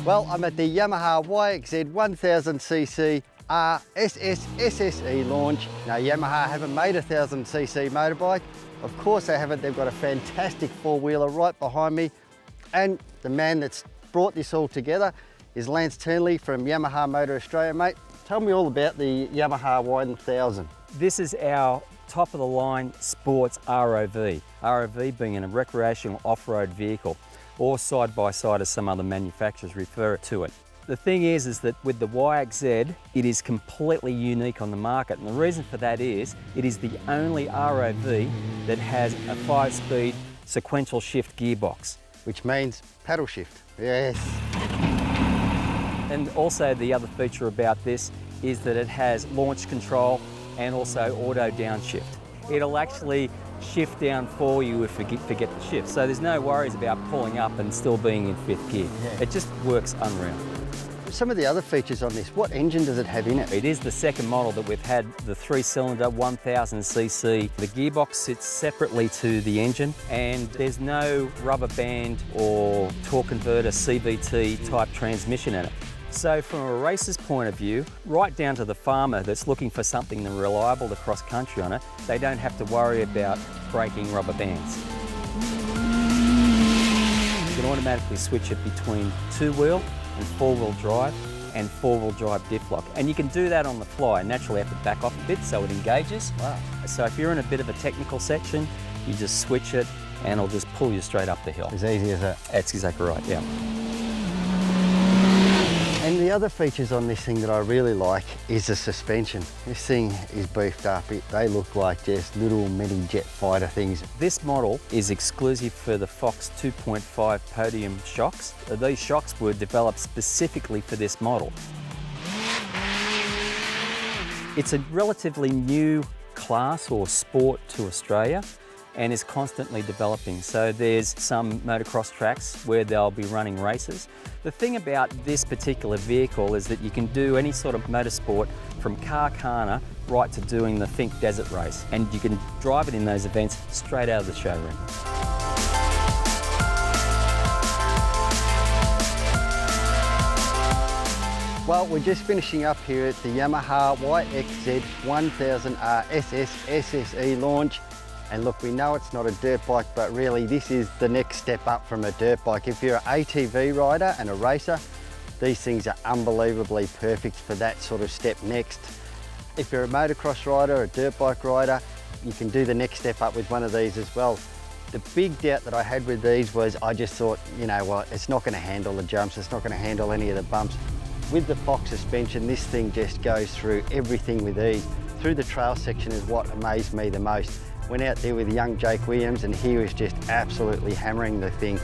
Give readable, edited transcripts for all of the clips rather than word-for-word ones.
Well, I'm at the Yamaha YXZ1000cc RSS SSE launch. Now, Yamaha haven't made a 1000cc motorbike. Of course they haven't. They've got a fantastic four-wheeler right behind me. And the man that's brought this all together is Lance Turnley from Yamaha Motor Australia. Mate, tell me all about the Yamaha 1000. This is our top-of-the-line sports ROV. ROV being a recreational off-road vehicle, or side-by-side as some other manufacturers refer to it. The thing is that with the YXZ, it is completely unique on the market, and the reason for that is it is the only ROV that has a 5-speed sequential shift gearbox. Which means paddle shift, yes. And also the other feature about this is that it has launch control and also auto downshift. It'll actually shift down for you if you forget to shift. So there's no worries about pulling up and still being in 5th gear. Yeah. It just works unreal. Some of the other features on this, what engine does it have in it? It is the second model that we've had, the 3-cylinder 1000cc. The gearbox sits separately to the engine, and there's no rubber band or torque converter CVT type transmission in it. So from a racer's point of view, right down to the farmer that's looking for something reliable to cross country on it, they don't have to worry about breaking rubber bands. You can automatically switch it between 2-wheel and 4-wheel drive and 4-wheel drive diff lock. And you can do that on the fly. Naturally have to back off a bit so it engages. Wow. So if you're in a bit of a technical section, you just switch it and it'll just pull you straight up the hill. As easy as that? That's exactly right, yeah. And the other features on this thing that I really like is the suspension. This thing is beefed up. They look like just little mini jet fighter things. This model is exclusive for the Fox 2.5 podium shocks. These shocks were developed specifically for this model. It's a relatively new class or sport to Australia and is constantly developing. So there's some motocross tracks where they'll be running races. The thing about this particular vehicle is that you can do any sort of motorsport from car-carner right to doing the Think Desert race, and you can drive it in those events straight out of the showroom. Well, we're just finishing up here at the Yamaha YXZ1000 RSS SSE launch. And look, we know it's not a dirt bike, but really this is the next step up from a dirt bike. If you're an ATV rider and a racer, these things are unbelievably perfect for that sort of step next. If you're a motocross rider or a dirt bike rider, you can do the next step up with one of these as well. The big doubt that I had with these was I just thought, you know what, it's not going to handle the jumps, it's not going to handle any of the bumps. With the Fox suspension, this thing just goes through everything with ease. Through the trail section is what amazed me the most. Went out there with young Jake Williams and he was just absolutely hammering the thing.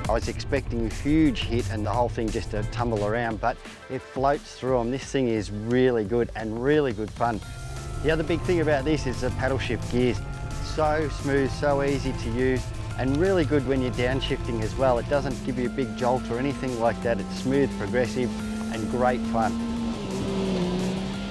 I was expecting a huge hit and the whole thing just to tumble around, but it floats through them. This thing is really good and really good fun. The other big thing about this is the paddle shift gears. So smooth, so easy to use, and really good when you're downshifting as well. It doesn't give you a big jolt or anything like that. It's smooth, progressive, and great fun.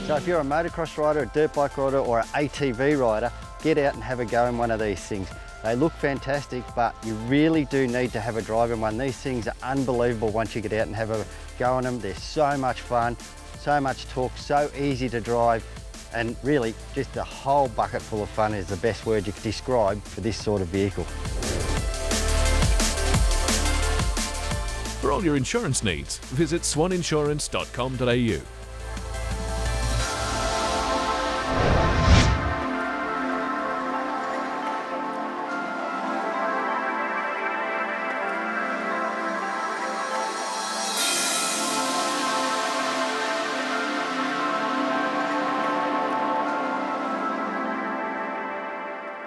So if you're a motocross rider, a dirt bike rider, or an ATV rider, get out and have a go in one of these things. They look fantastic, but you really do need to have a drive in one. These things are unbelievable once you get out and have a go on them. They're so much fun, so much torque, so easy to drive, and really just a whole bucket full of fun is the best word you could describe for this sort of vehicle. For all your insurance needs, visit swaninsurance.com.au.